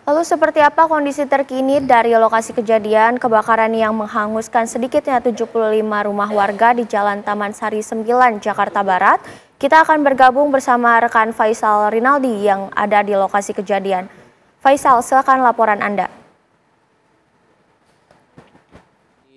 Lalu seperti apa kondisi terkini dari lokasi kejadian kebakaran yang menghanguskan sedikitnya 75 rumah warga di Jalan Taman Sari 9, Jakarta Barat? Kita akan bergabung bersama rekan Faisal Rinaldi yang ada di lokasi kejadian. Faisal, silakan laporan Anda.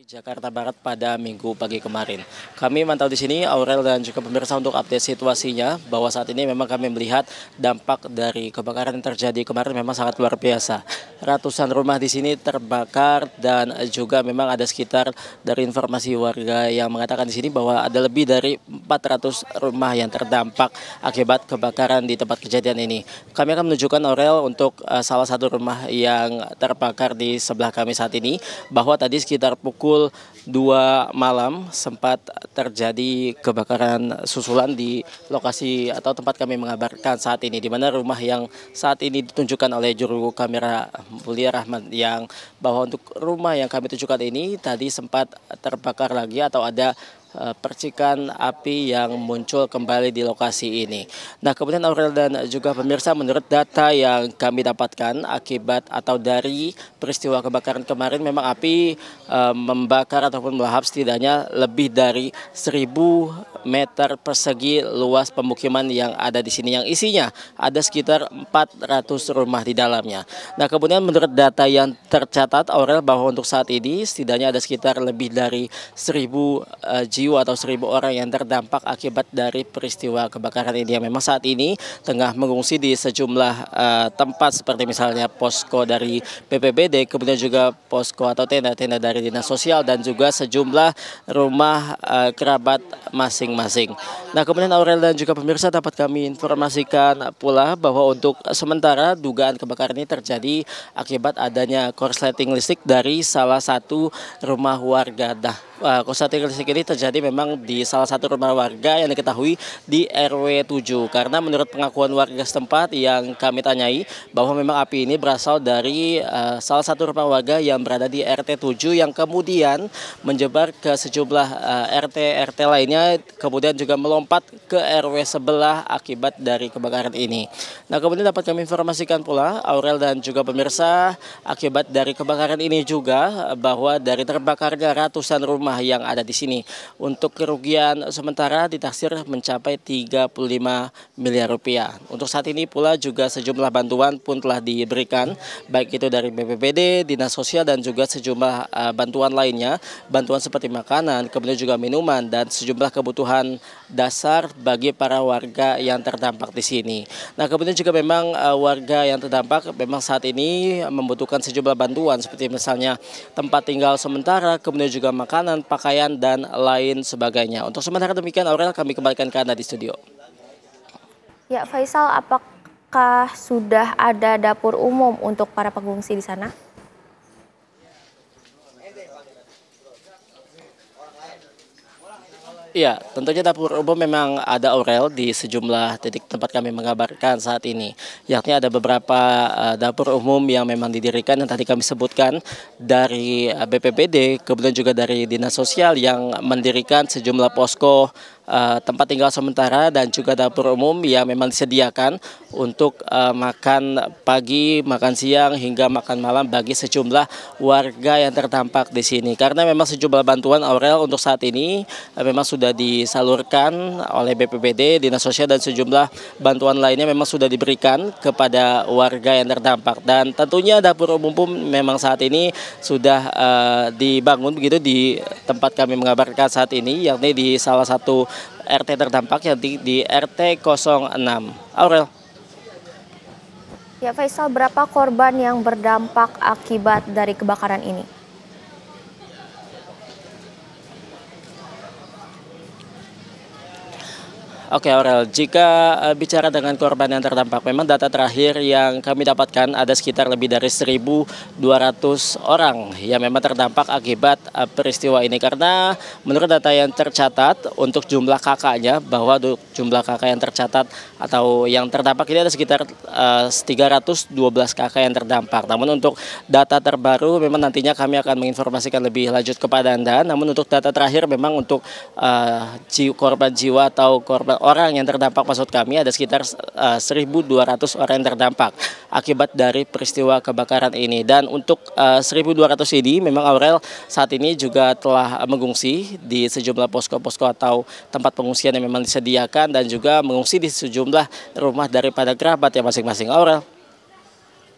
Jakarta Barat pada Minggu pagi kemarin. Kami mantau di sini, Aurel dan juga pemirsa untuk update situasinya, bahwa saat ini memang kami melihat dampak dari kebakaran yang terjadi kemarin memang sangat luar biasa. Ratusan rumah di sini terbakar dan juga memang ada sekitar dari informasi warga yang mengatakan di sini bahwa ada lebih dari 400 rumah yang terdampak akibat kebakaran di tempat kejadian ini. Kami akan menunjukkan Aurel untuk salah satu rumah yang terbakar di sebelah kami saat ini, bahwa tadi sekitar pukul 2 malam sempat terjadi kebakaran susulan di lokasi atau tempat kami mengabarkan saat ini, di mana rumah yang saat ini ditunjukkan oleh juru kamera Mulia Rahmat, yang bahwa untuk rumah yang kami tunjukkan ini tadi sempat terbakar lagi atau ada percikan api yang muncul kembali di lokasi ini. Nah, kemudian Aurel dan juga pemirsa, menurut data yang kami dapatkan akibat atau dari peristiwa kebakaran kemarin, memang api membakar ataupun melahap setidaknya lebih dari 1.000 meter persegi luas pemukiman yang ada di sini, yang isinya ada sekitar 400 rumah di dalamnya. Nah, kemudian menurut data yang tercatat Aurel, bahwa untuk saat ini setidaknya ada sekitar lebih dari 1.000 jiwa atau 1.000 orang yang terdampak akibat dari peristiwa kebakaran ini, yang memang saat ini tengah mengungsi di sejumlah tempat seperti misalnya posko dari BPBD, kemudian juga posko atau tenda-tenda dari Dinas Sosial dan juga sejumlah rumah kerabat masing-masing. Nah, kemudian Aurel dan juga pemirsa, dapat kami informasikan pula bahwa untuk sementara dugaan kebakaran ini terjadi akibat adanya korsleting listrik dari salah satu rumah warga. Korsleting listrik ini terjadi memang di salah satu rumah warga yang diketahui di RW 7, karena menurut pengakuan warga setempat yang kami tanyai, bahwa memang api ini berasal dari salah satu rumah warga yang berada di RT 7 yang kemudian menyebar ke sejumlah RT lainnya, kemudian juga melompat ke RW sebelah akibat dari kebakaran ini. Nah, kemudian dapat kami informasikan pula Aurel dan juga pemirsa, akibat dari kebakaran ini juga bahwa dari terbakarnya ratusan rumah yang ada di sini, untuk kerugian sementara ditaksir mencapai 35 miliar rupiah. Untuk saat ini pula juga sejumlah bantuan pun telah diberikan, baik itu dari BPBD, Dinas Sosial dan juga sejumlah bantuan lainnya, bantuan seperti makanan, kemudian juga minuman dan sejumlah kebutuhan dasar bagi para warga yang terdampak di sini. Nah, kemudian juga memang warga yang terdampak memang saat ini membutuhkan sejumlah bantuan seperti misalnya tempat tinggal sementara, kemudian juga makanan, pakaian dan lain sebagainya. Untuk sementara demikian, Aurel, kami kembalikan ke Anda di studio. Ya, Faisal, apakah sudah ada dapur umum untuk para pengungsi di sana? Iya, tentunya dapur umum memang ada, Aurel, di sejumlah titik tempat kami mengabarkan saat ini. Yakni ada beberapa dapur umum yang memang didirikan yang tadi kami sebutkan dari BPBD, kemudian juga dari Dinas Sosial yang mendirikan sejumlah posko tempat tinggal sementara dan juga dapur umum yang memang disediakan untuk makan pagi, makan siang hingga makan malam bagi sejumlah warga yang terdampak di sini. Karena memang sejumlah bantuan, Aurel, untuk saat ini memang sudah disalurkan oleh BPBD, Dinas Sosial dan sejumlah bantuan lainnya memang sudah diberikan kepada warga yang terdampak. Dan tentunya dapur umum pun memang saat ini sudah dibangun begitu di tempat kami mengabarkan saat ini, yakni di salah satu RT terdampak, yang di RT 06. Aurel. Ya, Faisal, berapa korban yang berdampak akibat dari kebakaran ini? Oke, Aurel, jika bicara dengan korban yang terdampak, memang data terakhir yang kami dapatkan ada sekitar lebih dari 1.200 orang yang memang terdampak akibat peristiwa ini. Karena menurut data yang tercatat untuk jumlah kakaknya, bahwa jumlah kakak yang tercatat atau yang terdampak ini ada sekitar 312 kakak yang terdampak. Namun untuk data terbaru memang nantinya kami akan menginformasikan lebih lanjut kepada Anda. Namun untuk data terakhir memang untuk korban jiwa atau korban orang yang terdampak, maksud kami ada sekitar 1.200 orang yang terdampak akibat dari peristiwa kebakaran ini. Dan untuk 1.200 ini memang Aurel saat ini juga telah mengungsi di sejumlah posko-posko atau tempat pengungsian yang memang disediakan dan juga mengungsi di sejumlah rumah daripada kerabat yang masing-masing. Aurel.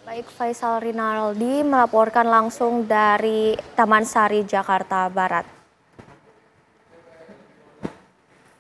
Baik, Faisal Rinaldi melaporkan langsung dari Taman Sari, Jakarta Barat.